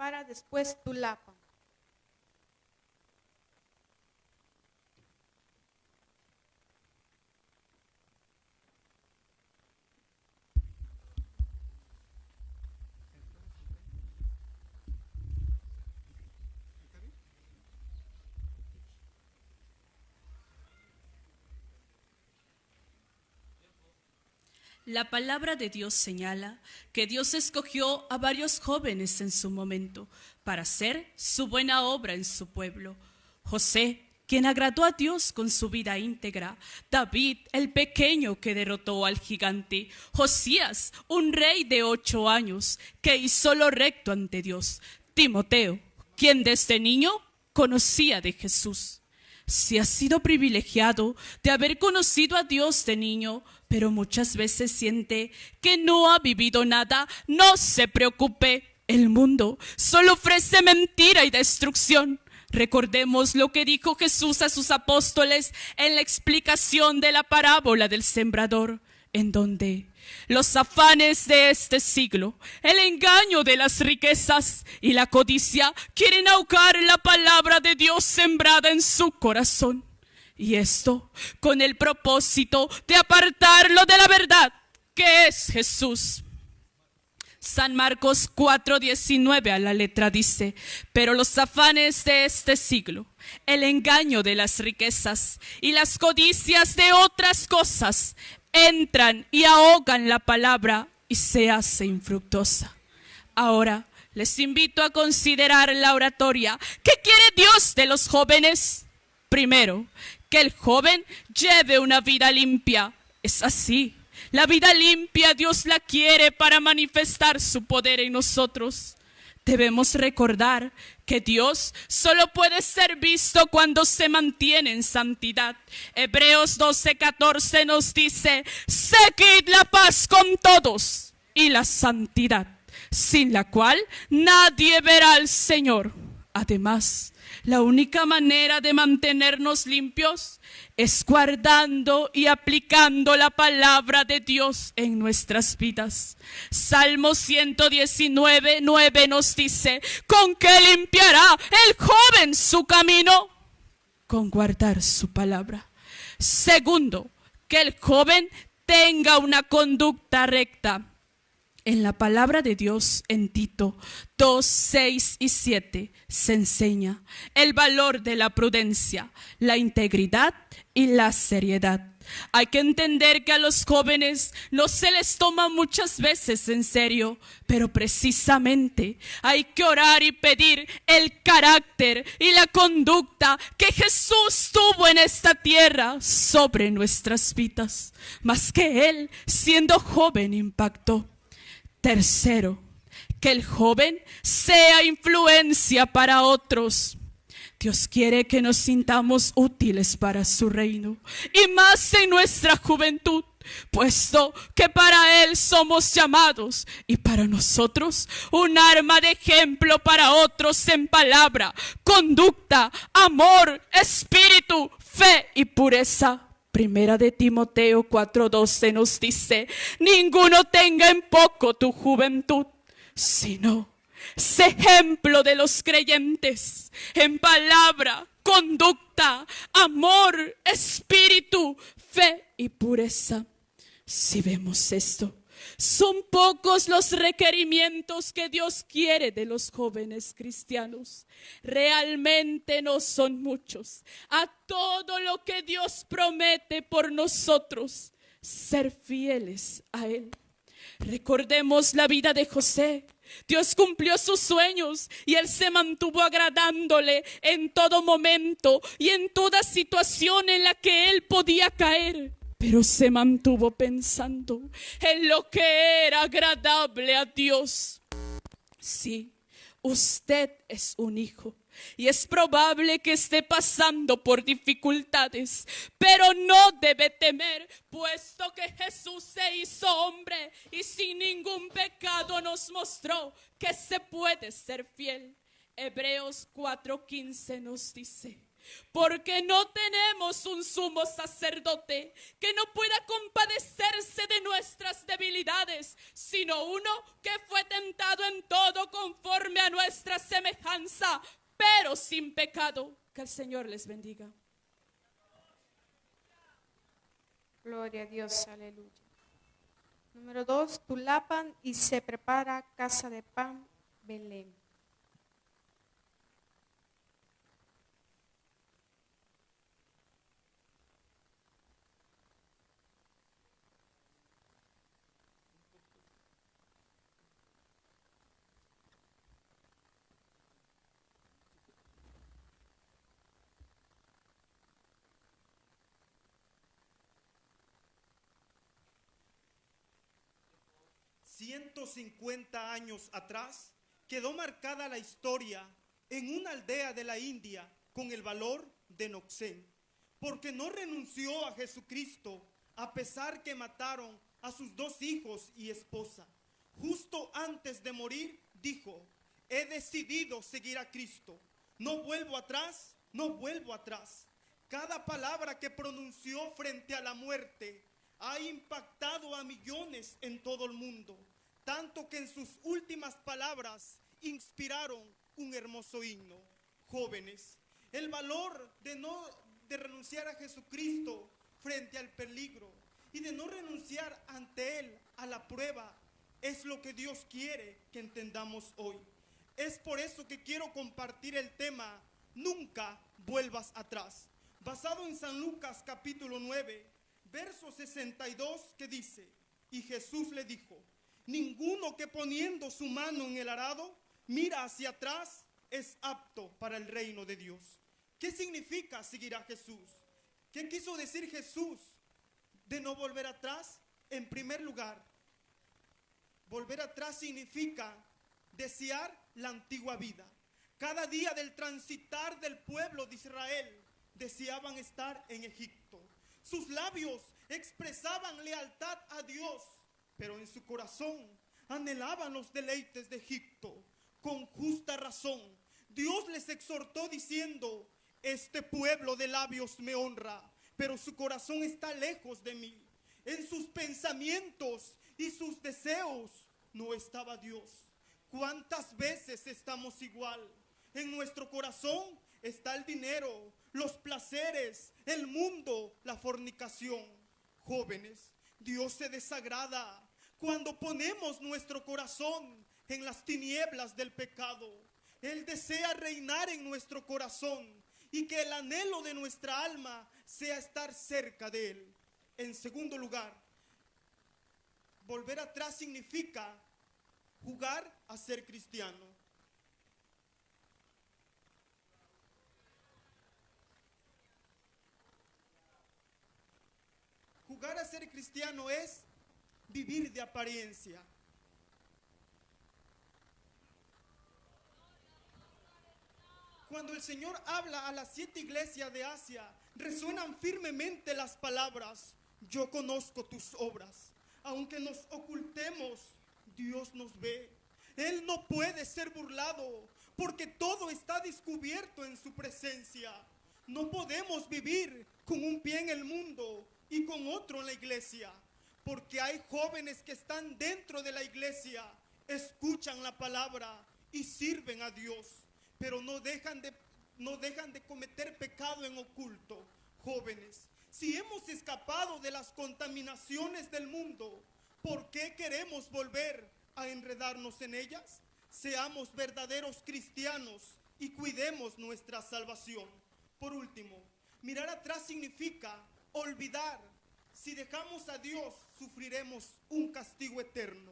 para después Tulapa. La palabra de Dios señala que Dios escogió a varios jóvenes en su momento para hacer su buena obra en su pueblo. José, quien agradó a Dios con su vida íntegra; David, el pequeño que derrotó al gigante; Josías, un rey de 8 años que hizo lo recto ante Dios; Timoteo, quien desde niño conocía de Jesús. Si has sido privilegiado de haber conocido a Dios de niño, pero muchas veces siente que no ha vivido nada, no se preocupe. El mundo solo ofrece mentira y destrucción. Recordemos lo que dijo Jesús a sus apóstoles en la explicación de la parábola del sembrador, en donde los afanes de este siglo, el engaño de las riquezas y la codicia quieren ahogar la palabra de Dios sembrada en su corazón. Y esto con el propósito de apartarlo de la verdad, que es Jesús. San Marcos 4:19 a la letra dice: pero los afanes de este siglo, el engaño de las riquezas y las codicias de otras cosas entran y ahogan la palabra y se hace infructuosa. Ahora les invito a considerar la oratoria. ¿Qué quiere Dios de los jóvenes? Primero, que el joven lleve una vida limpia. Es así. La vida limpia Dios la quiere para manifestar su poder en nosotros. Debemos recordar que Dios solo puede ser visto cuando se mantiene en santidad. Hebreos 12:14 nos dice: seguid la paz con todos y la santidad, sin la cual nadie verá al Señor. Además, la única manera de mantenernos limpios es guardando y aplicando la palabra de Dios en nuestras vidas. Salmo 119:9 nos dice: ¿con qué limpiará el joven su camino? Con guardar su palabra. Segundo, que el joven tenga una conducta recta. En la palabra de Dios, en Tito 2:6-7, se enseña el valor de la prudencia, la integridad y la seriedad. Hay que entender que a los jóvenes no se les toma muchas veces en serio, pero precisamente hay que orar y pedir el carácter y la conducta que Jesús tuvo en esta tierra sobre nuestras vidas, más que Él, siendo joven, impactó. Tercero, que el joven sea influencia para otros. Dios quiere que nos sintamos útiles para su reino, y más en nuestra juventud, puesto que para Él somos llamados, y para nosotros un arma de ejemplo para otros en palabra, conducta, amor, espíritu, fe y pureza. Primera de Timoteo 4:12 nos dice: ninguno tenga en poco tu juventud, sino sé ejemplo de los creyentes en palabra, conducta, amor, espíritu, fe y pureza. Si vemos esto, son pocos los requerimientos que Dios quiere de los jóvenes cristianos. Realmente no son muchos. A todo lo que Dios promete por nosotros, ser fieles a Él. Recordemos la vida de José. Dios cumplió sus sueños y Él se mantuvo agradándole en todo momento y en toda situación en la que Él podía caer. Pero se mantuvo pensando en lo que era agradable a Dios. Sí, usted es un hijo y es probable que esté pasando por dificultades, pero no debe temer, puesto que Jesús se hizo hombre y sin ningún pecado nos mostró que se puede ser fiel. Hebreos 4:15 nos dice: porque no tenemos un sumo sacerdote que no pueda compadecerse de nuestras debilidades, sino uno que fue tentado en todo conforme a nuestra semejanza, pero sin pecado. Que el Señor les bendiga. Gloria a Dios, aleluya. Número 2, Tulapan y se prepara casa de pan, Belén. Años atrás, quedó marcada la historia en una aldea de la India con el valor de Noxén, porque no renunció a Jesucristo a pesar que mataron a sus 2 hijos y esposa. Justo antes de morir dijo: he decidido seguir a Cristo, no vuelvo atrás, no vuelvo atrás. Cada palabra que pronunció frente a la muerte ha impactado a millones en todo el mundo, tanto que en sus últimas palabras inspiraron un hermoso himno. Jóvenes, el valor de renunciar a Jesucristo frente al peligro y de no renunciar ante Él a la prueba es lo que Dios quiere que entendamos hoy. Es por eso que quiero compartir el tema Nunca vuelvas atrás, basado en San Lucas capítulo 9, verso 62, que dice: y Jesús le dijo: ninguno que poniendo su mano en el arado mira hacia atrás es apto para el reino de Dios. ¿Qué significa seguir a Jesús? ¿Qué quiso decir Jesús de no volver atrás? En primer lugar, volver atrás significa desear la antigua vida. Cada día del transitar del pueblo de Israel deseaban estar en Egipto. Sus labios expresaban lealtad a Dios, pero en su corazón anhelaban los deleites de Egipto. Con justa razón, Dios les exhortó diciendo: este pueblo de labios me honra, pero su corazón está lejos de mí. En sus pensamientos y sus deseos no estaba Dios. ¿Cuántas veces estamos igual? En nuestro corazón está el dinero, los placeres, el mundo, la fornicación. Jóvenes, Dios se desagrada cuando ponemos nuestro corazón en las tinieblas del pecado. Él desea reinar en nuestro corazón y que el anhelo de nuestra alma sea estar cerca de Él. En segundo lugar, volver atrás significa jugar a ser cristiano. Jugar a ser cristiano es vivir de apariencia. Cuando el Señor habla a las 7 iglesias de Asia, resuenan firmemente las palabras: yo conozco tus obras. Aunque nos ocultemos, Dios nos ve. Él no puede ser burlado, porque todo está descubierto en su presencia. No podemos vivir con un pie en el mundo y con otro en la iglesia, porque hay jóvenes que están dentro de la iglesia, escuchan la palabra y sirven a Dios, pero no dejan de cometer pecado en oculto. Jóvenes, si hemos escapado de las contaminaciones del mundo, ¿por qué queremos volver a enredarnos en ellas? Seamos verdaderos cristianos y cuidemos nuestra salvación. Por último, mirar atrás significa olvidar. Si dejamos a Dios, sufriremos un castigo eterno.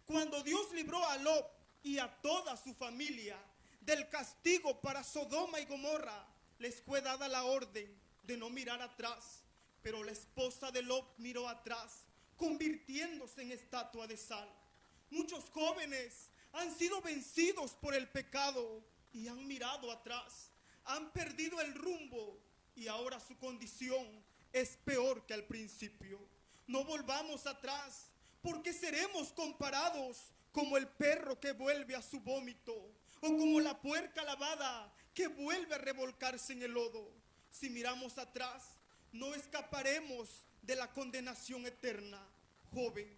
Cuando Dios libró a Lot y a toda su familia del castigo para Sodoma y Gomorra, les fue dada la orden de no mirar atrás. Pero la esposa de Lot miró atrás, convirtiéndose en estatua de sal. Muchos jóvenes han sido vencidos por el pecado y han mirado atrás. Han perdido el rumbo y ahora su condición es peor que al principio. No volvamos atrás, porque seremos comparados como el perro que vuelve a su vómito, o como la puerca lavada que vuelve a revolcarse en el lodo. Si miramos atrás, no escaparemos de la condenación eterna. Joven,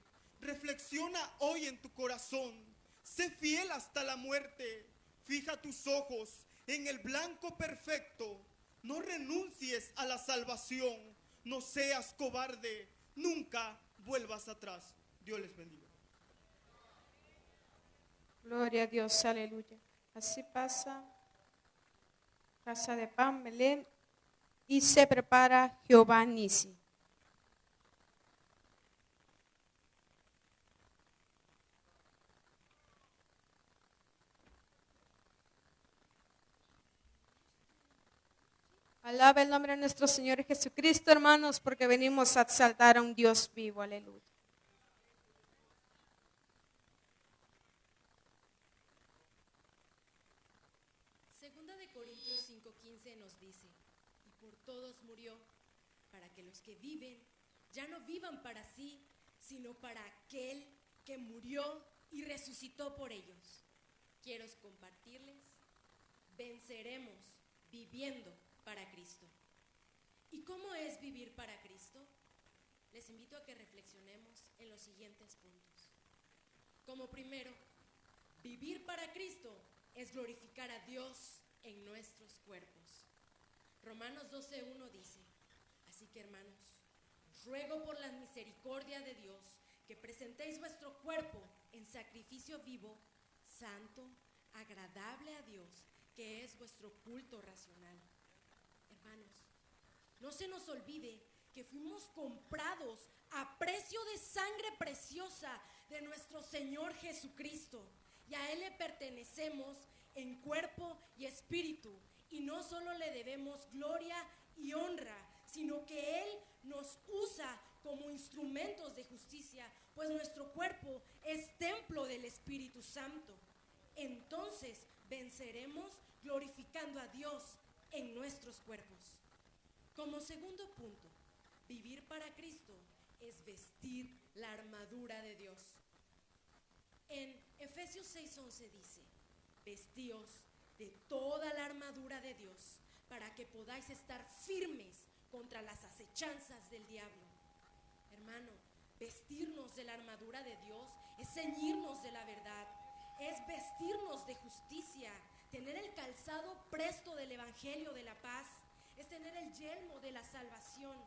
Reflexiona hoy en tu corazón. Sé fiel hasta la muerte. Fija tus ojos en el blanco perfecto. No renuncies a la salvación. No seas cobarde. Nunca vuelvas atrás. Dios les bendiga. Gloria a Dios, aleluya. Así pasa casa de pan, Belén, y se prepara Jehová Nisi. Alaba el nombre de nuestro Señor Jesucristo, hermanos, porque venimos a exaltar a un Dios vivo, aleluya. Segunda de Corintios 5:15 nos dice, y por todos murió, para que los que viven ya no vivan para sí, sino para aquel que murió y resucitó por ellos. Quiero compartirles, venceremos viviendo para Cristo. ¿Y cómo es vivir para Cristo? Les invito a que reflexionemos en los siguientes puntos. Como primero, vivir para Cristo es glorificar a Dios en nuestros cuerpos. Romanos 12:1 dice, así que hermanos, os ruego por la misericordia de Dios que presentéis vuestro cuerpo en sacrificio vivo, santo, agradable a Dios, que es vuestro culto racional. Hermanos, no se nos olvide que fuimos comprados a precio de sangre preciosa de nuestro Señor Jesucristo, y a Él le pertenecemos en cuerpo y espíritu, y no solo le debemos gloria y honra, sino que Él nos usa como instrumentos de justicia, pues nuestro cuerpo es templo del Espíritu Santo. Entonces venceremos glorificando a Dios en nuestros cuerpos. Como segundo punto, vivir para Cristo es vestir la armadura de Dios. En Efesios 6:11 dice, vestíos de toda la armadura de Dios para que podáis estar firmes contra las acechanzas del diablo. Hermano, vestirnos de la armadura de Dios es ceñirnos de la verdad, es vestirnos de justicia, tener el calzado presto del evangelio de la paz, es tener el yelmo de la salvación,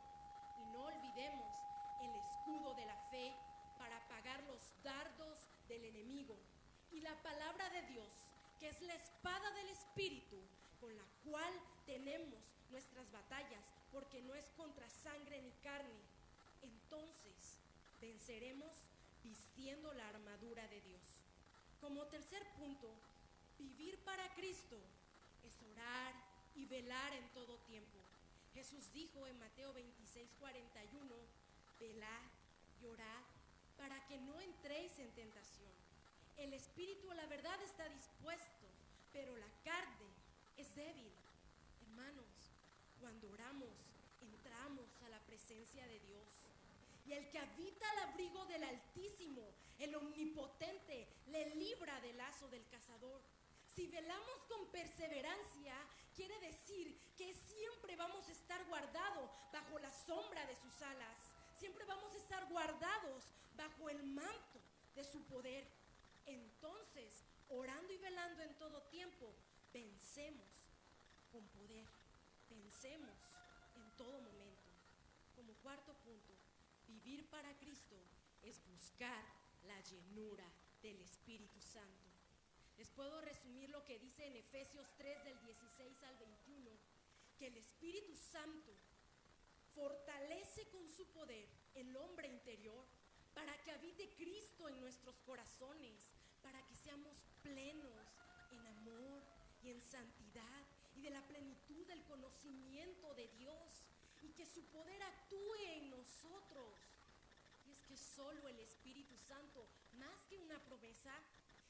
y no olvidemos el escudo de la fe para apagar los dardos del enemigo, y la palabra de Dios, que es la espada del Espíritu, con la cual tenemos nuestras batallas, porque no es contra sangre ni carne. Entonces venceremos vistiendo la armadura de Dios. Como tercer punto, vivir para Cristo es orar y velar en todo tiempo. Jesús dijo en Mateo 26:41, velad y orad para que no entréis en tentación. El espíritu a la verdad está dispuesto, pero la carne es débil. Hermanos, cuando oramos, entramos a la presencia de Dios. Y el que habita al abrigo del Altísimo, el Omnipotente, le libra del lazo del cazador. Si velamos con perseverancia, quiere decir que siempre vamos a estar guardados bajo la sombra de sus alas. Siempre vamos a estar guardados bajo el manto de su poder. Entonces, orando y velando en todo tiempo, vencemos con poder, vencemos en todo momento. Como cuarto punto, vivir para Cristo es buscar la llenura del Espíritu Santo. Les puedo resumir lo que dice en Efesios 3 del 16 al 21, que el Espíritu Santo fortalece con su poder el hombre interior para que habite Cristo en nuestros corazones, para que seamos plenos en amor y en santidad y de la plenitud del conocimiento de Dios, y que su poder actúe en nosotros. Y es que solo el Espíritu Santo, más que una promesa,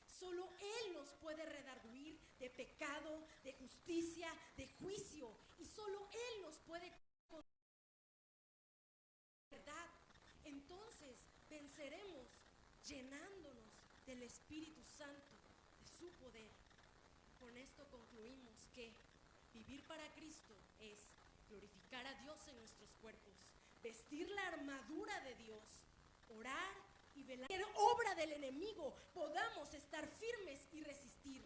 solo Él nos puede redarguir de pecado, de justicia, de juicio, y solo Él nos puede verdad. Entonces venceremos llenándonos del Espíritu Santo, de su poder. Con esto concluimos que vivir para Cristo es glorificar a Dios en nuestros cuerpos, vestir la armadura de Dios, orar y velar cualquier obra del enemigo, podamos estar firmes y resistir.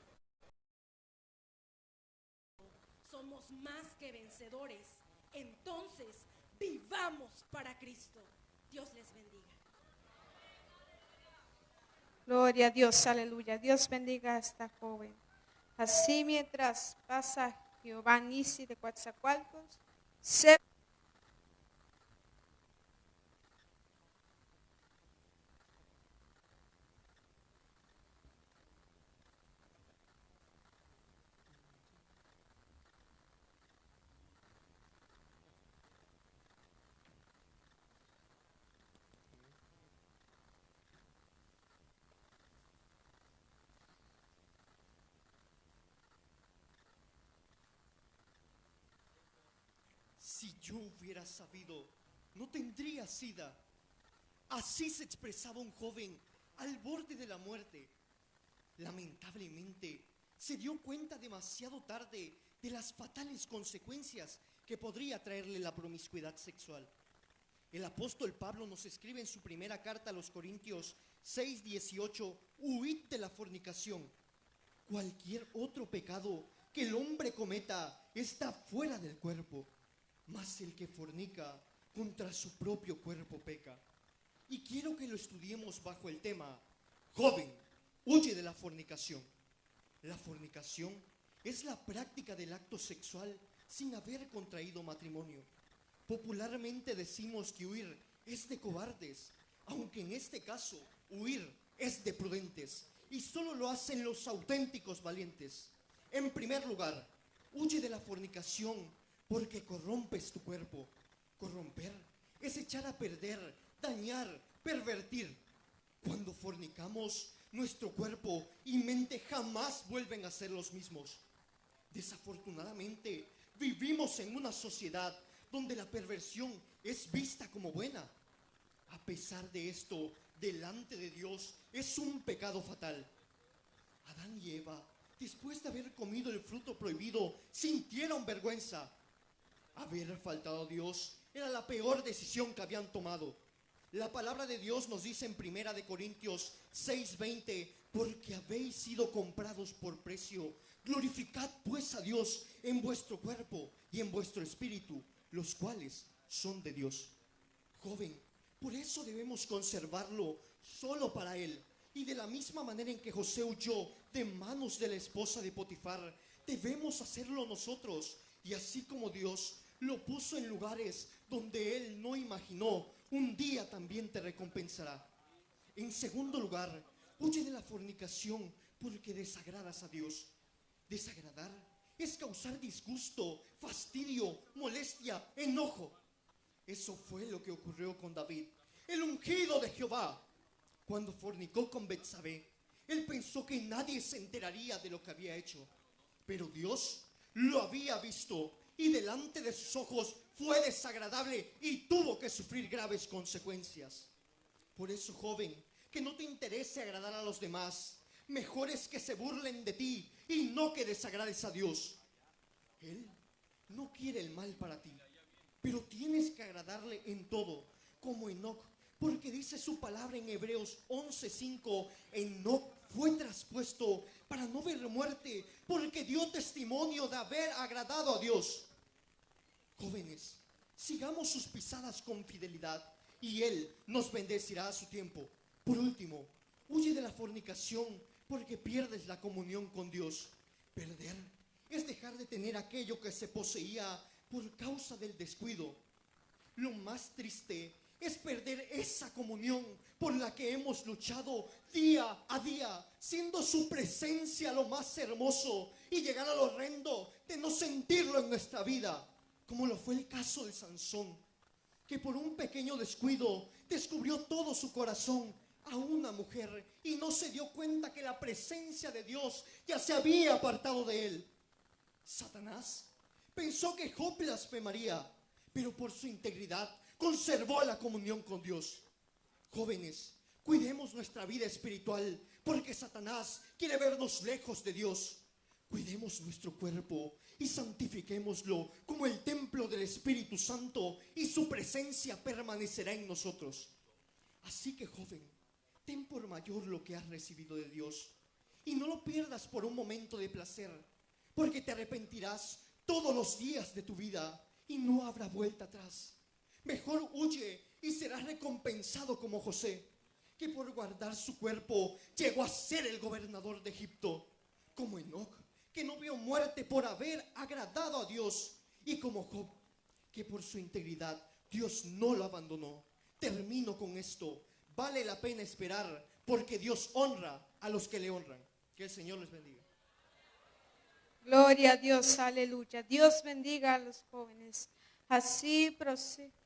Somos más que vencedores. Entonces, vivamos para Cristo. Dios les bendiga. Gloria a Dios, aleluya. Dios bendiga a esta joven. Así mientras pasa Jehová Nisi de Coatzacoalcos, se Si yo hubiera sabido, no tendría sida. Así se expresaba un joven al borde de la muerte. Lamentablemente, se dio cuenta demasiado tarde de las fatales consecuencias que podría traerle la promiscuidad sexual. El apóstol Pablo nos escribe en su primera carta a los Corintios 6:18: huid de la fornicación. Cualquier otro pecado que el hombre cometa está fuera del cuerpo, mas el que fornica contra su propio cuerpo peca. Y quiero que lo estudiemos bajo el tema: joven, huye de la fornicación. La fornicación es la práctica del acto sexual sin haber contraído matrimonio. Popularmente decimos que huir es de cobardes, aunque en este caso huir es de prudentes, y solo lo hacen los auténticos valientes. En primer lugar, huye de la fornicación porque corrompes tu cuerpo. Corromper es echar a perder, dañar, pervertir. Cuando fornicamos, nuestro cuerpo y mente jamás vuelven a ser los mismos. Desafortunadamente, vivimos en una sociedad donde la perversión es vista como buena. A pesar de esto, delante de Dios es un pecado fatal. Adán y Eva, después de haber comido el fruto prohibido, sintieron vergüenza. Haber faltado a Dios era la peor decisión que habían tomado. La palabra de Dios nos dice en 1 Corintios 6:20: porque habéis sido comprados por precio, glorificad pues a Dios en vuestro cuerpo y en vuestro espíritu, los cuales son de Dios. Joven, por eso debemos conservarlo solo para Él. Y de la misma manera en que José huyó de manos de la esposa de Potifar, debemos hacerlo nosotros. Y así como Dios lo puso en lugares donde Él no imaginó, un día también te recompensará. En segundo lugar, huye de la fornicación porque desagradas a Dios. Desagradar es causar disgusto, fastidio, molestia, enojo. Eso fue lo que ocurrió con David, el ungido de Jehová. Cuando fornicó con Betsabé, él pensó que nadie se enteraría de lo que había hecho. Pero Dios lo había visto y delante de sus ojos fue desagradable y tuvo que sufrir graves consecuencias. Por eso, joven, que no te interese agradar a los demás. Mejor es que se burlen de ti y no que desagrades a Dios. Él no quiere el mal para ti, pero tienes que agradarle en todo, como Enoc, porque dice su palabra en Hebreos 11:5: Enoc fue traspuesto para no ver muerte, porque dio testimonio de haber agradado a Dios. Jóvenes, sigamos sus pisadas con fidelidad y Él nos bendecirá a su tiempo. Por último, huye de la fornicación porque pierdes la comunión con Dios. Perder es dejar de tener aquello que se poseía por causa del descuido. Lo más triste es perder esa comunión por la que hemos luchado día a día, siendo su presencia lo más hermoso, y llegar al horrendo de no sentirlo en nuestra vida, como lo fue el caso de Sansón, que por un pequeño descuido descubrió todo su corazón a una mujer y no se dio cuenta que la presencia de Dios ya se había apartado de él. Satanás pensó que Job blasfemaría, pero por su integridad conservó la comunión con Dios. Jóvenes, cuidemos nuestra vida espiritual, porque Satanás quiere vernos lejos de Dios. Cuidemos nuestro cuerpo y santifiquémoslo como el templo del Espíritu Santo, y su presencia permanecerá en nosotros. Así que, joven, ten por mayor lo que has recibido de Dios y no lo pierdas por un momento de placer, porque te arrepentirás todos los días de tu vida y no habrá vuelta atrás. Mejor huye y serás recompensado como José, que por guardar su cuerpo llegó a ser el gobernador de Egipto, como Enoc, que no vio muerte por haber agradado a Dios, y como Job, que por su integridad Dios no lo abandonó. Termino con esto. Vale la pena esperar, porque Dios honra a los que le honran. Que el Señor les bendiga. Gloria a Dios, aleluya. Dios bendiga a los jóvenes. Así,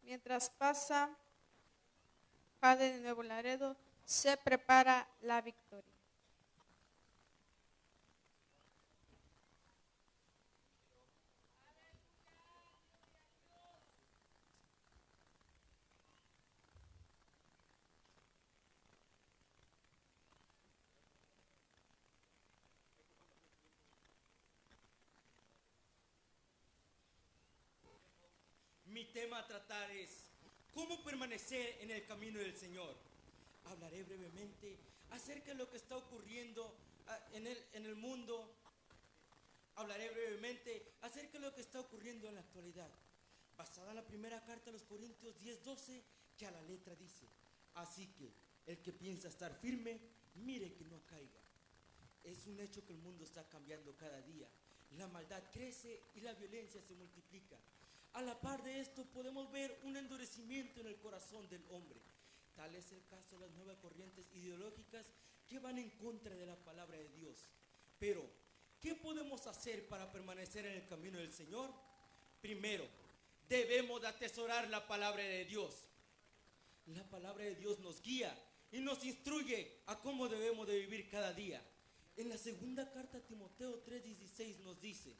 mientras pasa Padre de Nuevo Laredo, se prepara la victoria. Mi tema a tratar es cómo permanecer en el camino del Señor. Hablaré brevemente acerca de lo que está ocurriendo en el mundo. Hablaré brevemente acerca de lo que está ocurriendo en la actualidad, basada en la primera carta a los Corintios 10:12, que a la letra dice: así que el que piensa estar firme, mire que no caiga. Es un hecho que el mundo está cambiando cada día. La maldad crece y la violencia se multiplica. A la par de esto podemos ver un endurecimiento en el corazón del hombre. Tal es el caso de las nuevas corrientes ideológicas que van en contra de la palabra de Dios. Pero, ¿qué podemos hacer para permanecer en el camino del Señor? Primero, debemos de atesorar la palabra de Dios. La palabra de Dios nos guía y nos instruye a cómo debemos de vivir cada día. En la segunda carta a Timoteo 3:16 nos dice: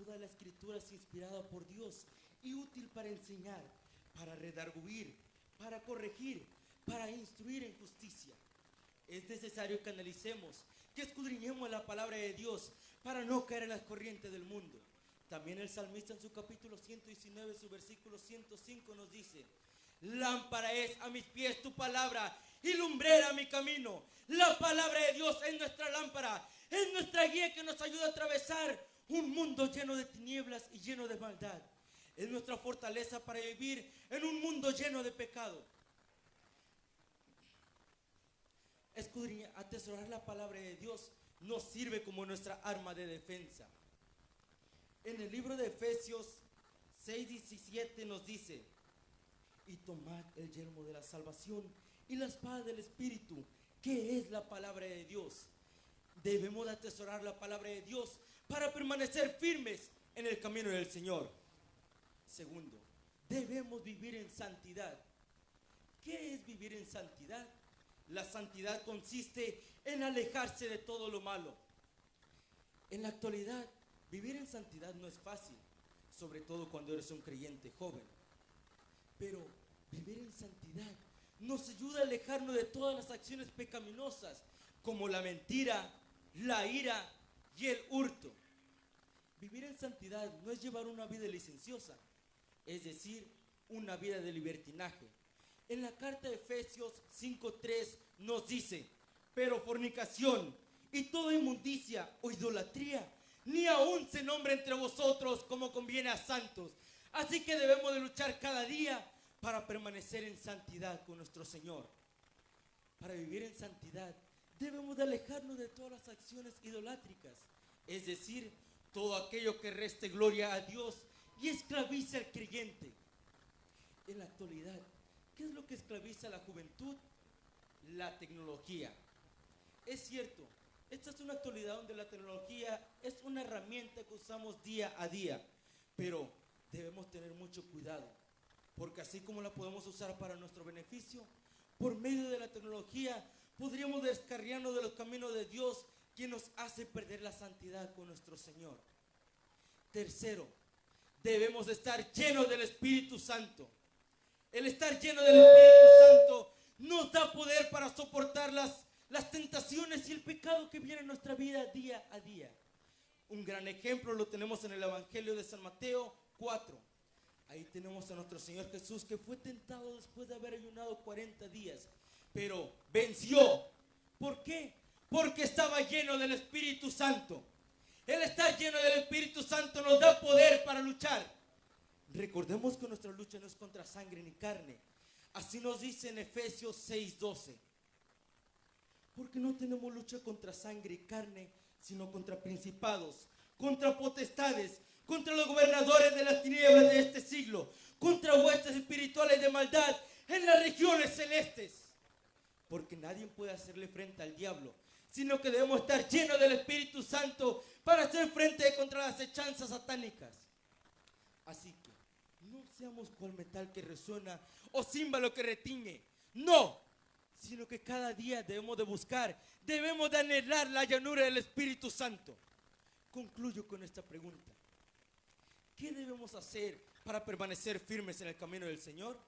toda la escritura es inspirada por Dios y útil para enseñar, para redarguir, para corregir, para instruir en justicia. Es necesario que analicemos, que escudriñemos la palabra de Dios para no caer en las corrientes del mundo. También el salmista en su capítulo 119, su versículo 105 nos dice: lámpara es a mis pies tu palabra y lumbrera mi camino. La palabra de Dios es nuestra lámpara, es nuestra guía que nos ayuda a atravesar un mundo lleno de tinieblas y lleno de maldad. Es nuestra fortaleza para vivir en un mundo lleno de pecado. Atesorar la palabra de Dios nos sirve como nuestra arma de defensa. En el libro de Efesios 6:17 nos dice: y tomad el yelmo de la salvación y la espada del Espíritu, que es la palabra de Dios. Debemos de atesorar la palabra de Dios para permanecer firmes en el camino del Señor. Segundo, debemos vivir en santidad. ¿Qué es vivir en santidad? La santidad consiste en alejarse de todo lo malo. En la actualidad, vivir en santidad no es fácil, sobre todo cuando eres un creyente joven. Pero vivir en santidad nos ayuda a alejarnos de todas las acciones pecaminosas, como la mentira, la ira y el hurto. Vivir en santidad no es llevar una vida licenciosa, es decir, una vida de libertinaje. En la carta de Efesios 5:3 nos dice: pero fornicación y toda inmundicia o idolatría ni aún se nombra entre vosotros como conviene a santos. Así que debemos de luchar cada día para permanecer en santidad con nuestro Señor. Para vivir en santidad debemos de alejarnos de todas las acciones idolátricas, es decir, todo aquello que reste gloria a Dios y esclaviza al creyente. En la actualidad, ¿qué es lo que esclaviza a la juventud? La tecnología. Es cierto, esta es una actualidad donde la tecnología es una herramienta que usamos día a día, pero debemos tener mucho cuidado, porque así como la podemos usar para nuestro beneficio, por medio de la tecnología podríamos descarriarnos de los caminos de Dios, que nos hace perder la santidad con nuestro Señor. Tercero, debemos estar llenos del Espíritu Santo. El estar lleno del Espíritu Santo nos da poder para soportar las tentaciones y el pecado que viene en nuestra vida día a día. Un gran ejemplo lo tenemos en el Evangelio de San Mateo 4. Ahí tenemos a nuestro Señor Jesús, que fue tentado después de haber ayunado 40 días, pero venció. ¿Por qué? Porque estaba lleno del Espíritu Santo. El estar lleno del Espíritu Santo nos da poder para luchar. Recordemos que nuestra lucha no es contra sangre ni carne. Así nos dice en Efesios 6:12. Porque no tenemos lucha contra sangre y carne, sino contra principados, contra potestades, contra los gobernadores de las tinieblas de este siglo, contra huestes espirituales de maldad en las regiones celestes. Porque nadie puede hacerle frente al diablo, sino que debemos estar llenos del Espíritu Santo para hacer frente contra las acechanzas satánicas. Así que no seamos cual metal que resuena o címbalo que retiñe. No, sino que cada día debemos de buscar, debemos de anhelar la llanura del Espíritu Santo. Concluyo con esta pregunta. ¿Qué debemos hacer para permanecer firmes en el camino del Señor?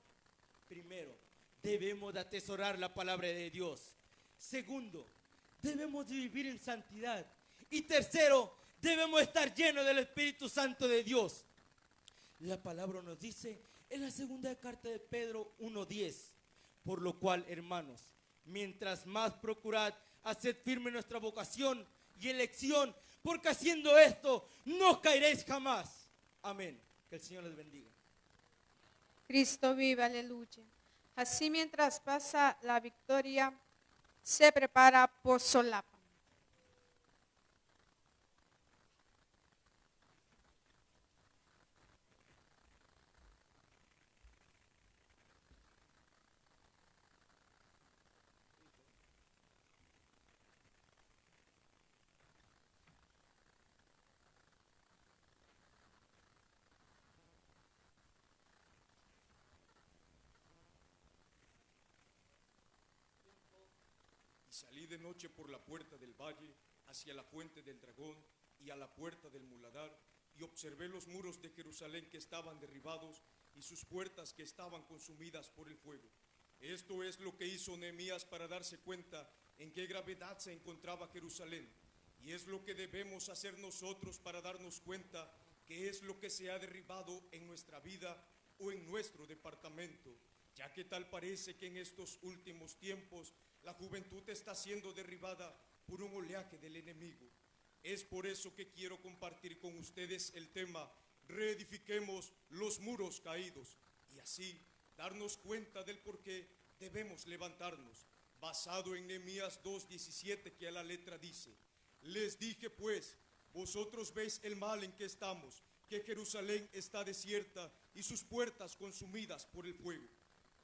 Primero, debemos de atesorar la palabra de Dios. Segundo, debemos de vivir en santidad. Y tercero, debemos estar llenos del Espíritu Santo de Dios. La palabra nos dice en la segunda carta de Pedro 1:10, por lo cual, hermanos, mientras más procurad, haced firme nuestra vocación y elección, porque haciendo esto no caeréis jamás. Amén. Que el Señor les bendiga. Cristo vive, aleluya. Así mientras pasa la victoria, se prepara por solapa. Salí de noche por la puerta del valle, hacia la fuente del dragón y a la puerta del muladar, y observé los muros de Jerusalén que estaban derribados y sus puertas que estaban consumidas por el fuego. Esto es lo que hizo Nehemías para darse cuenta en qué gravedad se encontraba Jerusalén, y es lo que debemos hacer nosotros para darnos cuenta qué es lo que se ha derribado en nuestra vida o en nuestro departamento, ya que tal parece que en estos últimos tiempos la juventud está siendo derribada por un oleaje del enemigo. Es por eso que quiero compartir con ustedes el tema Reedifiquemos los muros caídos, y así darnos cuenta del por qué debemos levantarnos, basado en Nehemías 2:17, que a la letra dice: les dije pues, vosotros veis el mal en que estamos, que Jerusalén está desierta y sus puertas consumidas por el fuego.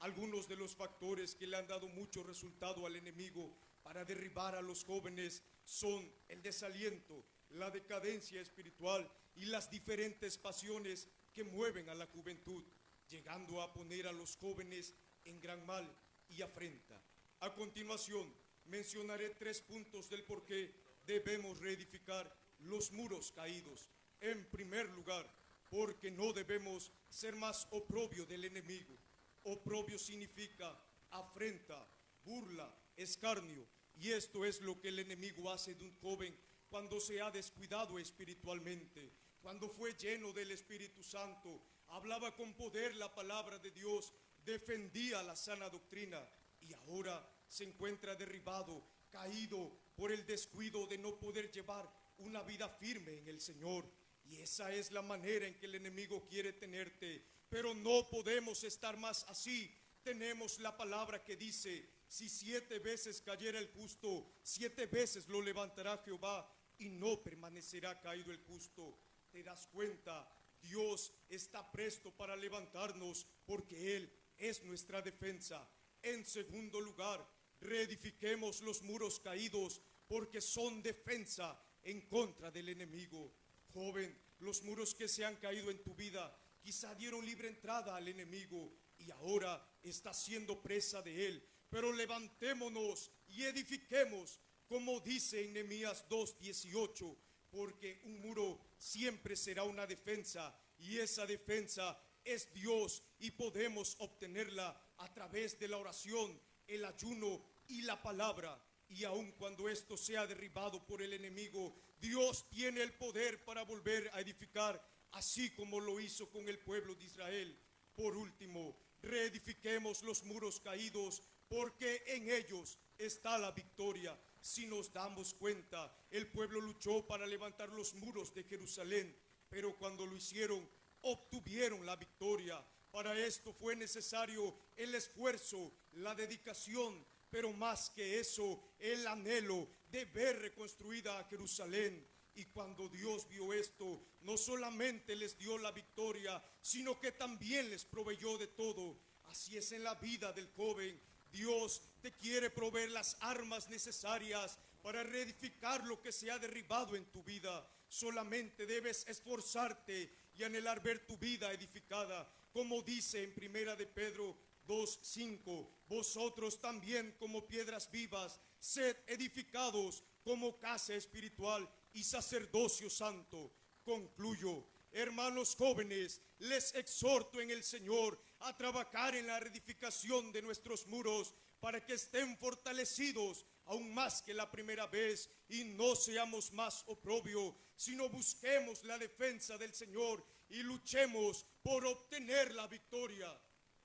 Algunos de los factores que le han dado mucho resultado al enemigo para derribar a los jóvenes son el desaliento, la decadencia espiritual y las diferentes pasiones que mueven a la juventud, llegando a poner a los jóvenes en gran mal y afrenta. A continuación, mencionaré 3 puntos del por qué debemos reedificar los muros caídos. En primer lugar, porque no debemos ser más oprobio del enemigo. Oprobio significa afrenta, burla, escarnio, y esto es lo que el enemigo hace de un joven cuando se ha descuidado espiritualmente, cuando fue lleno del Espíritu Santo, hablaba con poder la palabra de Dios, defendía la sana doctrina, y ahora se encuentra derribado, caído por el descuido de no poder llevar una vida firme en el Señor. Y esa es la manera en que el enemigo quiere tenerte. Pero no podemos estar más así. Tenemos la palabra que dice: si 7 veces cayera el justo, 7 veces lo levantará Jehová, y no permanecerá caído el justo. ¿Te das cuenta? Dios está presto para levantarnos, porque Él es nuestra defensa. En segundo lugar, reedifiquemos los muros caídos, porque son defensa en contra del enemigo. Joven, los muros que se han caído en tu vida quizá dieron libre entrada al enemigo y ahora está siendo presa de él. Pero levantémonos y edifiquemos, como dice en Nehemías 2:18, porque un muro siempre será una defensa, y esa defensa es Dios, y podemos obtenerla a través de la oración, el ayuno y la palabra. Y aun cuando esto sea derribado por el enemigo, Dios tiene el poder para volver a edificar, así como lo hizo con el pueblo de Israel. Por último, reedifiquemos los muros caídos, porque en ellos está la victoria. Si nos damos cuenta, el pueblo luchó para levantar los muros de Jerusalén, pero cuando lo hicieron, obtuvieron la victoria. Para esto fue necesario el esfuerzo, la dedicación, pero más que eso, el anhelo de ver reconstruida a Jerusalén. Y cuando Dios vio esto, no solamente les dio la victoria, sino que también les proveyó de todo. Así es en la vida del joven. Dios te quiere proveer las armas necesarias para reedificar lo que se ha derribado en tu vida. Solamente debes esforzarte y anhelar ver tu vida edificada, como dice en Primera de Pedro 2:5, vosotros también como piedras vivas, sed edificados como casa espiritual y sacerdocio santo. Concluyo, hermanos jóvenes, les exhorto en el Señor a trabajar en la reedificación de nuestros muros para que estén fortalecidos aún más que la primera vez y no seamos más oprobio, sino busquemos la defensa del Señor y luchemos por obtener la victoria.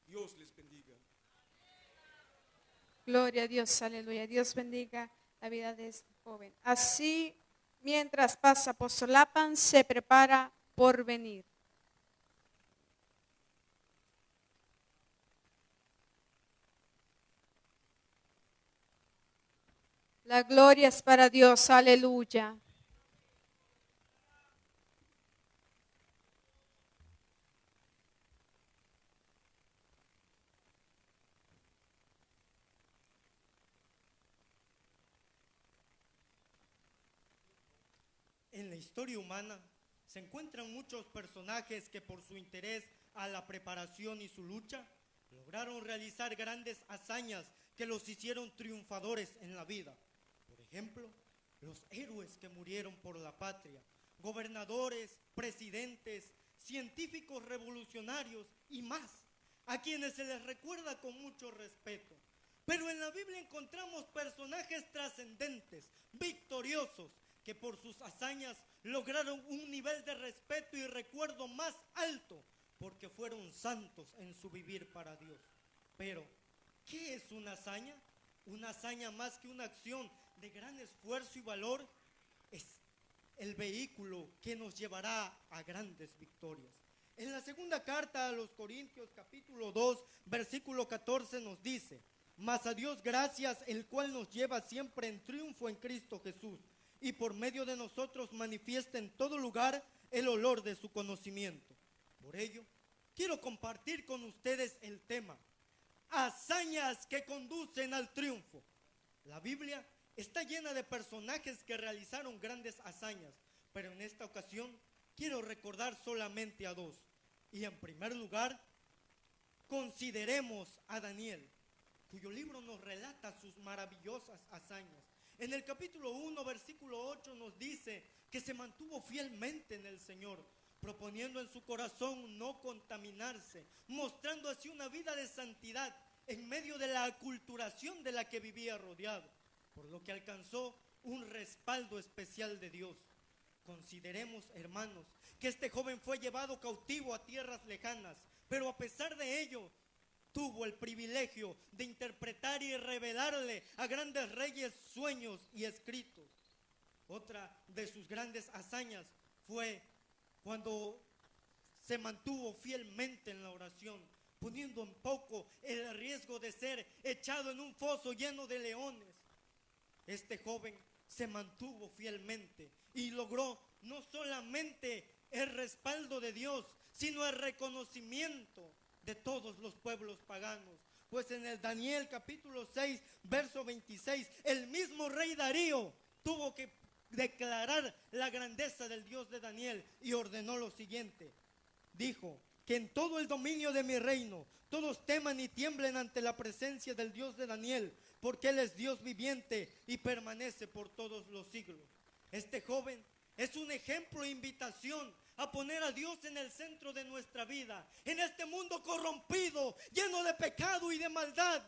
Dios les bendiga. Gloria a Dios, aleluya. Dios bendiga la vida de este joven. Así, mientras pasa por Solapan, se prepara por venir. La gloria es para Dios, aleluya. En la historia humana se encuentran muchos personajes que por su interés a la preparación y su lucha lograron realizar grandes hazañas que los hicieron triunfadores en la vida. Por ejemplo, los héroes que murieron por la patria, gobernadores, presidentes, científicos revolucionarios y más, a quienes se les recuerda con mucho respeto. Pero en la Biblia encontramos personajes trascendentes, victoriosos, que por sus hazañas lograron un nivel de respeto y recuerdo más alto, porque fueron santos en su vivir para Dios. Pero, ¿qué es una hazaña? Una hazaña más que una acción de gran esfuerzo y valor, es el vehículo que nos llevará a grandes victorias. En la segunda carta a los Corintios, capítulo 2, versículo 14 nos dice: mas a Dios gracias, el cual nos lleva siempre en triunfo en Cristo Jesús, y por medio de nosotros manifiesta en todo lugar el olor de su conocimiento. Por ello, quiero compartir con ustedes el tema: hazañas que conducen al triunfo. La Biblia está llena de personajes que realizaron grandes hazañas, pero en esta ocasión quiero recordar solamente a dos. Y en primer lugar, consideremos a Daniel, cuyo libro nos relata sus maravillosas hazañas. En el capítulo 1, versículo 8 nos dice que se mantuvo fielmente en el Señor, proponiendo en su corazón no contaminarse, mostrando así una vida de santidad en medio de la aculturación de la que vivía rodeado, por lo que alcanzó un respaldo especial de Dios. Consideremos, hermanos, que este joven fue llevado cautivo a tierras lejanas, pero a pesar de ello, tuvo el privilegio de interpretar y revelarle a grandes reyes sueños y escritos. Otra de sus grandes hazañas fue cuando se mantuvo fielmente en la oración, poniendo en poco el riesgo de ser echado en un foso lleno de leones. Este joven se mantuvo fielmente y logró no solamente el respaldo de Dios, sino el reconocimiento de todos los pueblos paganos. Pues en el Daniel capítulo 6, verso 26, el mismo rey Darío tuvo que declarar la grandeza del Dios de Daniel y ordenó lo siguiente. Dijo: que en todo el dominio de mi reino todos teman y tiemblen ante la presencia del Dios de Daniel, porque Él es Dios viviente y permanece por todos los siglos. Este joven es un ejemplo e invitación a poner a Dios en el centro de nuestra vida, en este mundo corrompido, lleno de pecado y de maldad.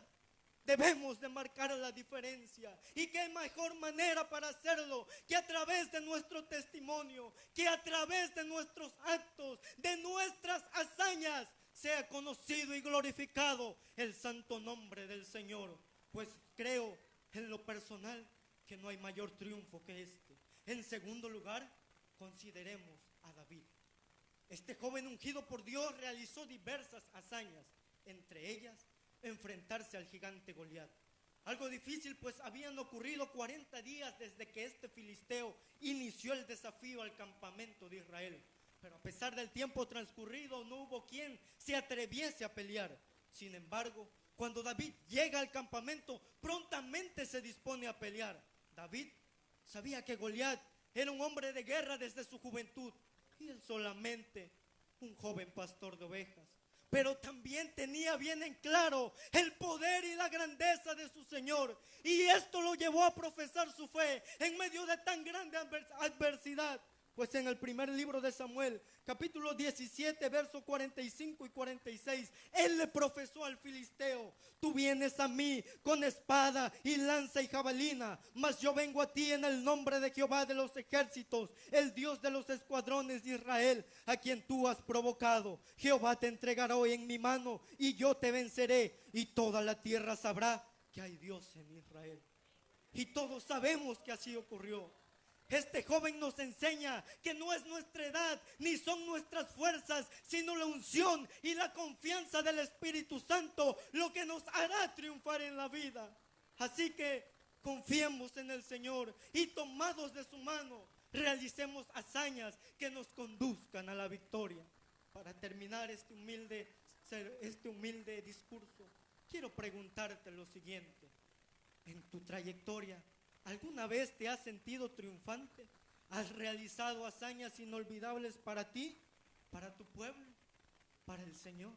Debemos de marcar la diferencia. Y qué mejor manera para hacerlo que a través de nuestro testimonio, que a través de nuestros actos, de nuestras hazañas, sea conocido y glorificado el santo nombre del Señor. Pues creo en lo personal que no hay mayor triunfo que este. En segundo lugar, consideremos a David. Este joven ungido por Dios realizó diversas hazañas, entre ellas enfrentarse al gigante Goliat. Algo difícil, pues habían ocurrido 40 días desde que este filisteo inició el desafío al campamento de Israel. Pero a pesar del tiempo transcurrido, no hubo quien se atreviese a pelear. Sin embargo, cuando David llega al campamento, prontamente se dispone a pelear. David sabía que Goliat era un hombre de guerra desde su juventud y él solamente un joven pastor de ovejas. Pero también tenía bien en claro el poder y la grandeza de su Señor. Y esto lo llevó a profesar su fe en medio de tan grande adversidad. Pues en el primer libro de Samuel, capítulo 17, versos 45 y 46, él le profesó al filisteo: tú vienes a mí con espada y lanza y jabalina, mas yo vengo a ti en el nombre de Jehová de los ejércitos, el Dios de los escuadrones de Israel, a quien tú has provocado. Jehová te entregará hoy en mi mano y yo te venceré, y toda la tierra sabrá que hay Dios en Israel. Y todos sabemos que así ocurrió. Este joven nos enseña que no es nuestra edad ni son nuestras fuerzas, sino la unción y la confianza del Espíritu Santo lo que nos hará triunfar en la vida. Así que confiemos en el Señor y tomados de su mano, realicemos hazañas que nos conduzcan a la victoria. Para terminar este humilde discurso, quiero preguntarte lo siguiente: en tu trayectoria, ¿alguna vez te has sentido triunfante? ¿Has realizado hazañas inolvidables para ti, para tu pueblo, para el Señor?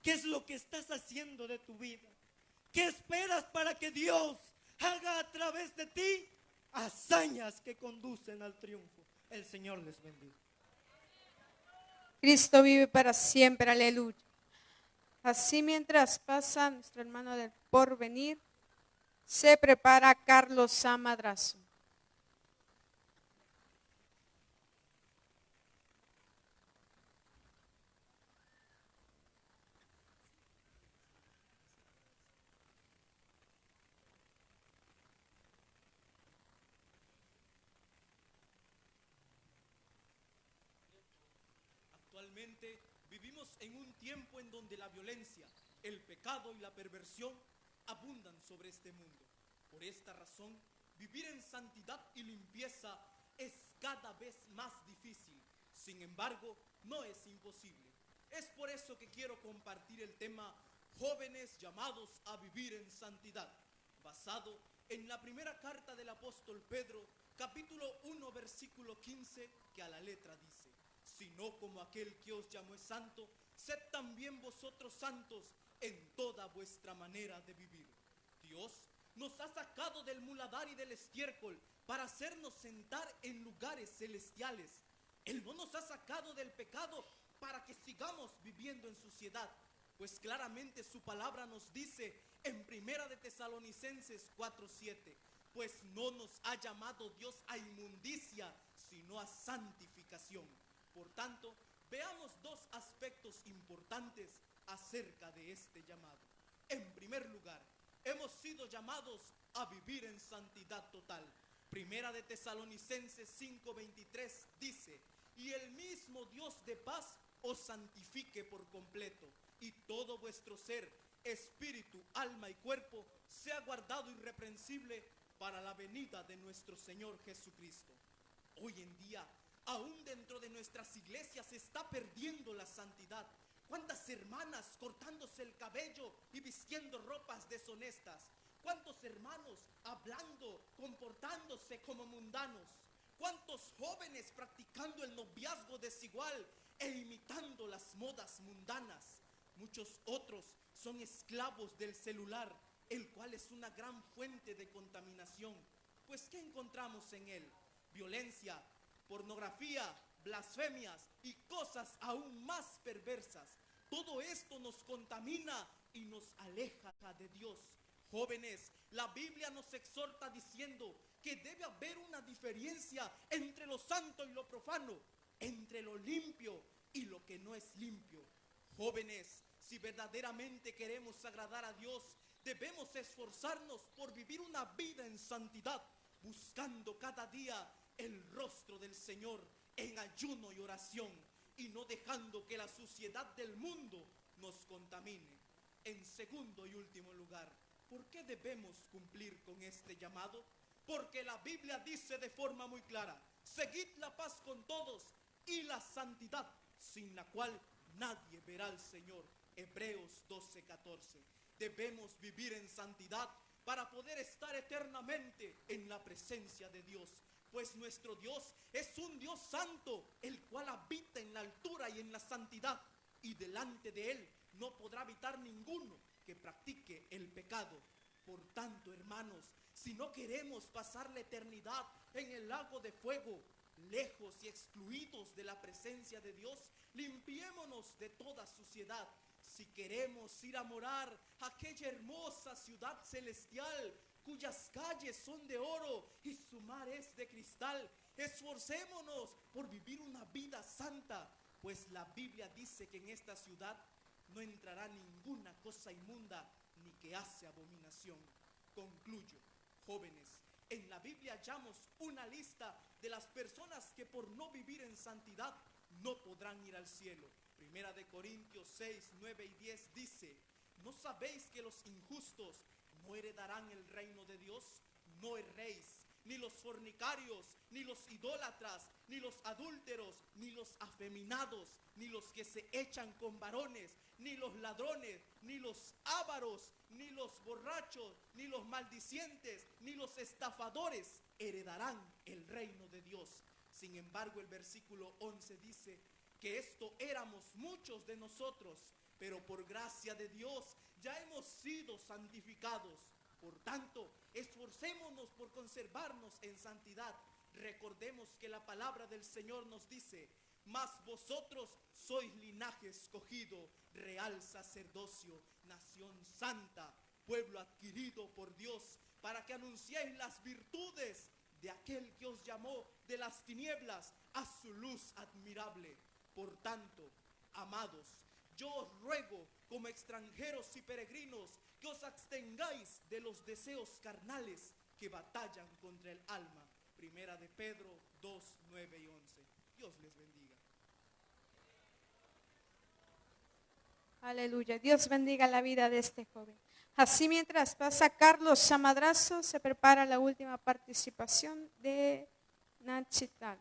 ¿Qué es lo que estás haciendo de tu vida? ¿Qué esperas para que Dios haga a través de ti hazañas que conducen al triunfo? El Señor les bendiga. Cristo vive para siempre, aleluya. Así mientras pasa nuestro hermano del porvenir, se prepara Carlos A. Madrazo. Actualmente vivimos en un tiempo en donde la violencia, el pecado y la perversión abundan sobre este mundo. Por esta razón, vivir en santidad y limpieza es cada vez más difícil. Sin embargo, no es imposible. Es por eso que quiero compartir el tema Jóvenes llamados a vivir en santidad, basado en la primera carta del apóstol Pedro, capítulo 1, versículo 15, que a la letra dice: sino como aquel que os llamó es santo, sed también vosotros santos en toda vuestra manera de vivir. Dios nos ha sacado del muladar y del estiércol para hacernos sentar en lugares celestiales. Él no nos ha sacado del pecado para que sigamos viviendo en suciedad, pues claramente su palabra nos dice en Primera de Tesalonicenses 4:7, pues no nos ha llamado Dios a inmundicia, sino a santificación. Por tanto, veamos dos aspectos importantes acerca de este llamado. En primer lugar, hemos sido llamados a vivir en santidad total. Primera de Tesalonicenses 5:23 dice: y el mismo Dios de paz os santifique por completo, y todo vuestro ser, espíritu, alma y cuerpo sea guardado irreprensible para la venida de nuestro Señor Jesucristo. Hoy en día, aún dentro de nuestras iglesias se está perdiendo la santidad. ¿Cuántas hermanas cortándose el cabello y vistiendo ropas deshonestas? ¿Cuántos hermanos hablando, comportándose como mundanos? ¿Cuántos jóvenes practicando el noviazgo desigual e imitando las modas mundanas? Muchos otros son esclavos del celular, el cual es una gran fuente de contaminación. Pues ¿qué encontramos en él? Violencia, pornografía, blasfemias y cosas aún más perversas. Todo esto nos contamina y nos aleja de Dios. Jóvenes, la Biblia nos exhorta diciendo que debe haber una diferencia entre lo santo y lo profano, entre lo limpio y lo que no es limpio. Jóvenes, si verdaderamente queremos agradar a Dios, debemos esforzarnos por vivir una vida en santidad, buscando cada día el rostro del Señor en ayuno y oración, y no dejando que la suciedad del mundo nos contamine. En segundo y último lugar, ¿por qué debemos cumplir con este llamado? Porque la Biblia dice de forma muy clara: seguid la paz con todos y la santidad, sin la cual nadie verá al Señor. Hebreos 12:14. Debemos vivir en santidad para poder estar eternamente en la presencia de Dios, pues nuestro Dios es un Dios santo, el cual habita en la altura y en la santidad, y delante de Él no podrá habitar ninguno que practique el pecado. Por tanto, hermanos, si no queremos pasar la eternidad en el lago de fuego, lejos y excluidos de la presencia de Dios, limpiémonos de toda suciedad. Si queremos ir a morar a aquella hermosa ciudad celestial, cuyas calles son de oro y su mar es de cristal, esforcémonos por vivir una vida santa, pues la Biblia dice que en esta ciudad no entrará ninguna cosa inmunda ni que hace abominación. Concluyo, jóvenes, en la Biblia hallamos una lista de las personas que por no vivir en santidad no podrán ir al cielo. Primera de Corintios 6, 9 y 10 dice: ¿no sabéis que los injustos no heredarán el reino de Dios? No erréis, ni los fornicarios, ni los idólatras, ni los adúlteros, ni los afeminados, ni los que se echan con varones, ni los ladrones, ni los ávaros, ni los borrachos, ni los maldicientes, ni los estafadores heredarán el reino de Dios. Sin embargo, el versículo 11 dice que esto éramos muchos de nosotros, pero por gracia de Dios ya hemos sido santificados. Por tanto, esforcémonos por conservarnos en santidad. Recordemos que la palabra del Señor nos dice: mas vosotros sois linaje escogido, real sacerdocio, nación santa, pueblo adquirido por Dios, para que anunciéis las virtudes de aquel que os llamó de las tinieblas a su luz admirable. Por tanto, amados, yo os ruego, como extranjeros y peregrinos, que os abstengáis de los deseos carnales que batallan contra el alma. Primera de Pedro 2, 9 y 11. Dios les bendiga. Aleluya. Dios bendiga la vida de este joven. Así, mientras pasa Carlos Madrazo, se prepara la última participación de Nachital.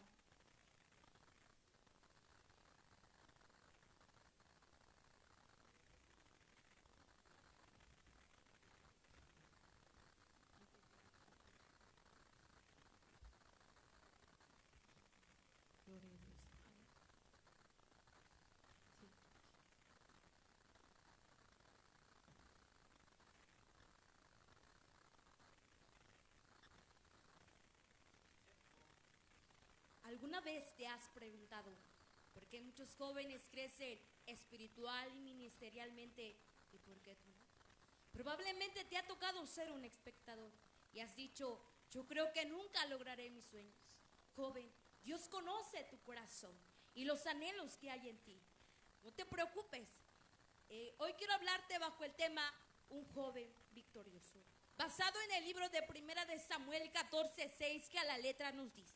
¿Alguna vez te has preguntado por qué muchos jóvenes crecen espiritual y ministerialmente y por qué tú no? Probablemente te ha tocado ser un espectador y has dicho: yo creo que nunca lograré mis sueños. Joven, Dios conoce tu corazón y los anhelos que hay en ti. No te preocupes. Hoy quiero hablarte bajo el tema Un joven victorioso, basado en el libro de Primera de Samuel 14:6, que a la letra nos dice: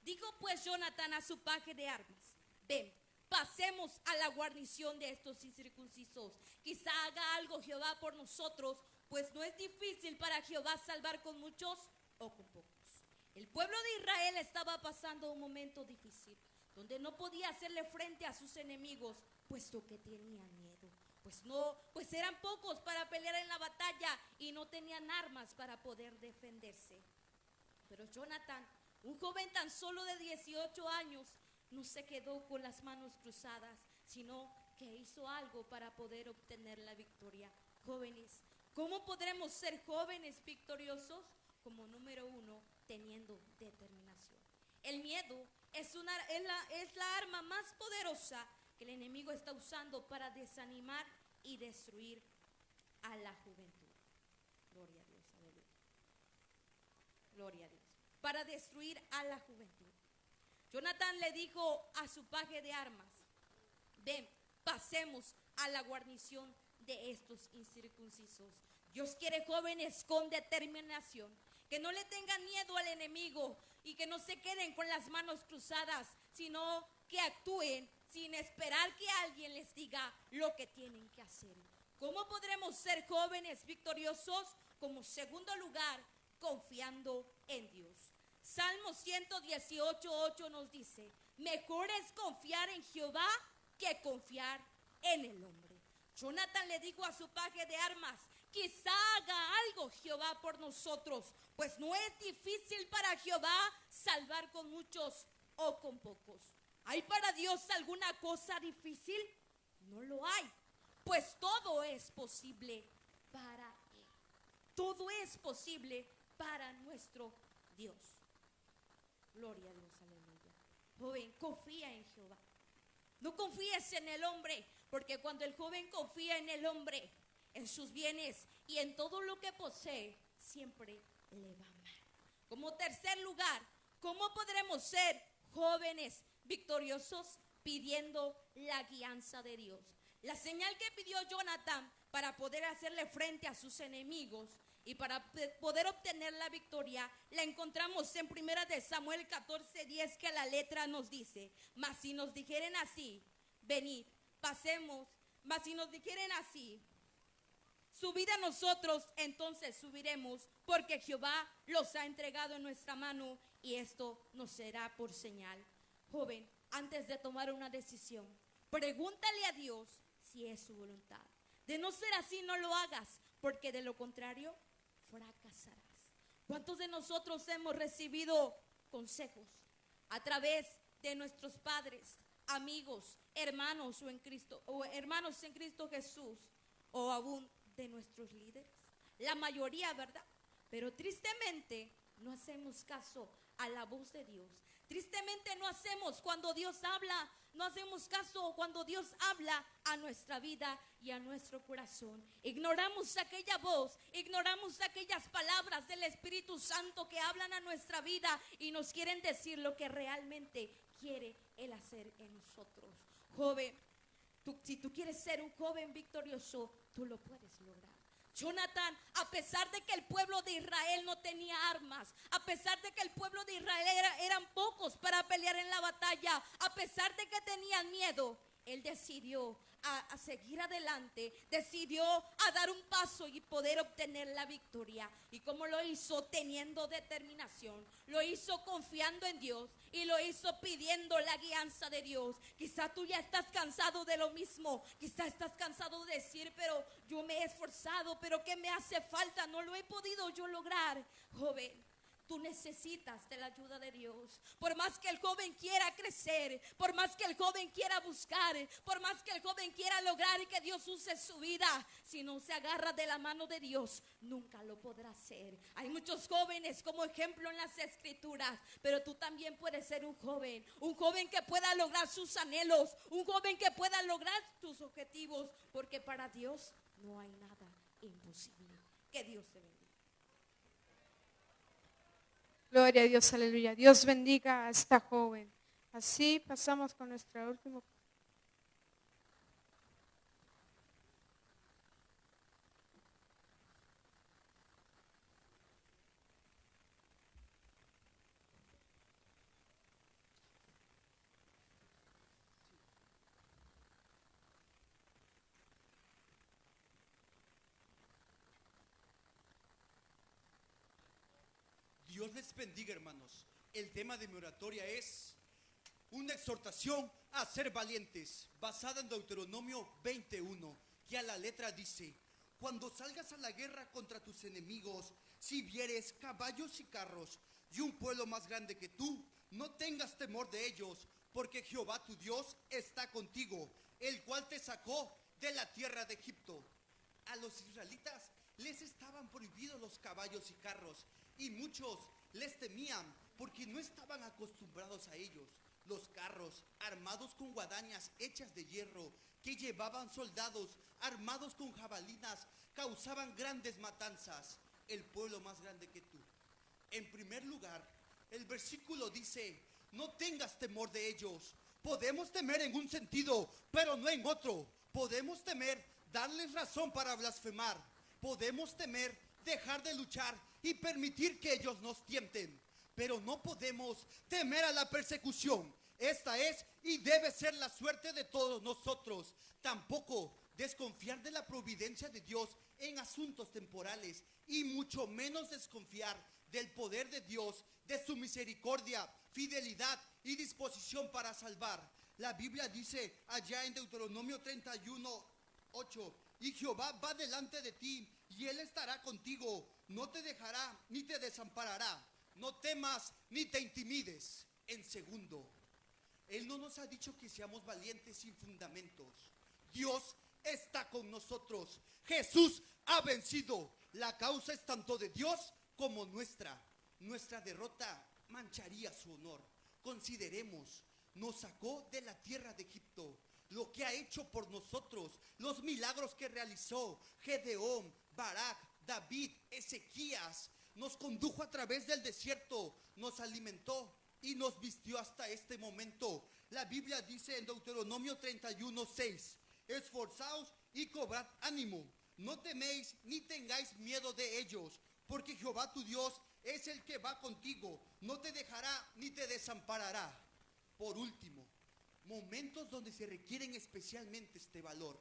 dijo pues Jonatán a su paje de armas: ven, pasemos a la guarnición de estos incircuncisos. Quizá haga algo Jehová por nosotros, pues no es difícil para Jehová salvar con muchos o con pocos. El pueblo de Israel estaba pasando un momento difícil, donde no podía hacerle frente a sus enemigos, puesto que tenían miedo. Pues eran pocos para pelear en la batalla y no tenían armas para poder defenderse. Pero Jonatán, un joven tan solo de 18 años, no se quedó con las manos cruzadas, sino que hizo algo para poder obtener la victoria. Jóvenes, ¿cómo podremos ser jóvenes victoriosos? Como número 1, teniendo determinación. El miedo es la arma más poderosa que el enemigo está usando para desanimar y destruir a la juventud. Gloria a Dios. Para destruir a la juventud. Jonatán le dijo a su paje de armas: ven, pasemos a la guarnición de estos incircuncisos. Dios quiere jóvenes con determinación, que no le tengan miedo al enemigo y que no se queden con las manos cruzadas, sino que actúen sin esperar que alguien les diga lo que tienen que hacer. ¿Cómo podremos ser jóvenes victoriosos? Como segundo lugar, confiando en Dios. Salmo 118:8 nos dice: mejor es confiar en Jehová que confiar en el hombre. Jonatán le dijo a su paje de armas: quizá haga algo Jehová por nosotros, pues no es difícil para Jehová salvar con muchos o con pocos. ¿Hay para Dios alguna cosa difícil? No lo hay, pues todo es posible para Él. Todo es posible para nuestro Dios. Gloria a Dios, aleluya. Joven, confía en Jehová. No confíes en el hombre, porque cuando el joven confía en el hombre, en sus bienes y en todo lo que posee, siempre le va mal. Como tercer lugar, ¿cómo podremos ser jóvenes victoriosos? Pidiendo la guianza de Dios. La señal que pidió Jonatán para poder hacerle frente a sus enemigos y para poder obtener la victoria, la encontramos en 1 Samuel 14:10, que la letra nos dice: mas si nos dijeren así, venid, pasemos, mas si nos dijeren así, subid a nosotros, entonces subiremos, porque Jehová los ha entregado en nuestra mano, y esto nos será por señal. Joven, antes de tomar una decisión, pregúntale a Dios si es su voluntad. De no ser así, no lo hagas, porque de lo contrario, fracasarás. ¿Cuántos de nosotros hemos recibido consejos a través de nuestros padres, amigos, hermanos hermanos en Cristo Jesús, o aún de nuestros líderes? La mayoría, ¿verdad? Pero tristemente no hacemos caso a la voz de Dios. Tristemente no hacemos cuando Dios habla, no hacemos caso cuando Dios habla a nuestra vida y a nuestro corazón. Ignoramos aquella voz, ignoramos aquellas palabras del Espíritu Santo que hablan a nuestra vida y nos quieren decir lo que realmente quiere Él hacer en nosotros. Joven, si tú quieres ser un joven victorioso, tú lo puedes lograr. Jonatán, a pesar de que el pueblo de Israel no tenía armas, a pesar de que el pueblo de Israel eran pocos para pelear en la batalla, a pesar de que tenían miedo, él decidió a seguir adelante, decidió a dar un paso y poder obtener la victoria. ¿Y cómo lo hizo? Teniendo determinación, lo hizo confiando en Dios y lo hizo pidiendo la guianza de Dios. Quizá tú ya estás cansado de lo mismo, quizá estás cansado de decir: pero yo me he esforzado, pero ¿qué me hace falta? No lo he podido yo lograr. Joven, tú necesitas de la ayuda de Dios. Por más que el joven quiera crecer, por más que el joven quiera buscar, por más que el joven quiera lograr y que Dios use su vida, si no se agarra de la mano de Dios, nunca lo podrá hacer. Hay muchos jóvenes como ejemplo en las Escrituras, pero tú también puedes ser un joven que pueda lograr sus anhelos, un joven que pueda lograr tus objetivos, porque para Dios no hay nada imposible. Que Dios te bendiga. Gloria a Dios, aleluya. Dios bendiga a esta joven. Así pasamos con nuestra última. Dios les bendiga, hermanos. El tema de mi oratoria es una exhortación a ser valientes, basada en Deuteronomio 21, que a la letra dice: cuando salgas a la guerra contra tus enemigos, si vieres caballos y carros y un pueblo más grande que tú, no tengas temor de ellos, porque Jehová tu Dios está contigo, el cual te sacó de la tierra de Egipto. A los israelitas les estaban prohibidos los caballos y carros, y muchos les temían porque no estaban acostumbrados a ellos. Los carros armados con guadañas hechas de hierro que llevaban soldados armados con jabalinas causaban grandes matanzas. El pueblo más grande que tú, En primer lugar, el versículo dice, no tengas temor de ellos. Podemos temer en un sentido, pero no en otro. Podemos temer darles razón para blasfemar. Podemos temer dejar de luchar y permitir que ellos nos tienten. Pero no podemos temer a la persecución. Esta es y debe ser la suerte de todos nosotros. Tampoco desconfiar de la providencia de Dios en asuntos temporales, y mucho menos desconfiar del poder de Dios, de su misericordia, fidelidad y disposición para salvar. La Biblia dice allá en Deuteronomio 31:8, y Jehová va delante de ti y Él estará contigo, no te dejará ni te desamparará, no temas ni te intimides. En segundo, Él no nos ha dicho que seamos valientes sin fundamentos. Dios está con nosotros. Jesús ha vencido. La causa es tanto de Dios como nuestra. Nuestra derrota mancharía su honor. Consideremos, nos sacó de la tierra de Egipto, lo que ha hecho por nosotros, los milagros que realizó Gedeón, Barak, David, Ezequías. Nos condujo a través del desierto, nos alimentó y nos vistió hasta este momento. La Biblia dice en Deuteronomio 31:6, esforzaos y cobrad ánimo, no teméis ni tengáis miedo de ellos, porque Jehová tu Dios es el que va contigo, no te dejará ni te desamparará. Por último, momentos donde se requieren especialmente este valor,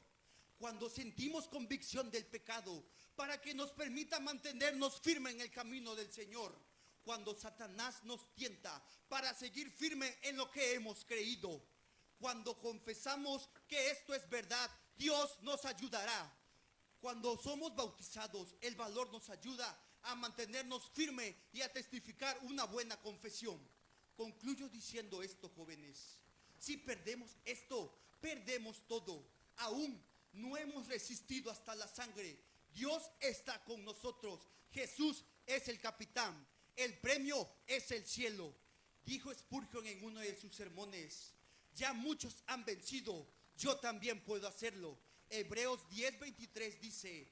cuando sentimos convicción del pecado, para que nos permita mantenernos firmes en el camino del Señor, cuando Satanás nos tienta para seguir firme en lo que hemos creído, cuando confesamos que esto es verdad, Dios nos ayudará. Cuando somos bautizados, el valor nos ayuda a mantenernos firmes y a testificar una buena confesión. Concluyo diciendo esto, jóvenes. Si perdemos esto, perdemos todo. Aún no hemos resistido hasta la sangre. Dios está con nosotros. Jesús es el capitán. El premio es el cielo. Dijo Spurgeon en uno de sus sermones, ya muchos han vencido, yo también puedo hacerlo. Hebreos 10:23 dice,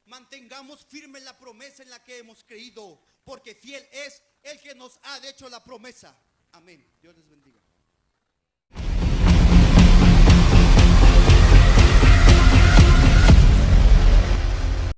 mantengamos firme la promesa en la que hemos creído, porque fiel es el que nos ha hecho la promesa. Amén. Dios les bendiga.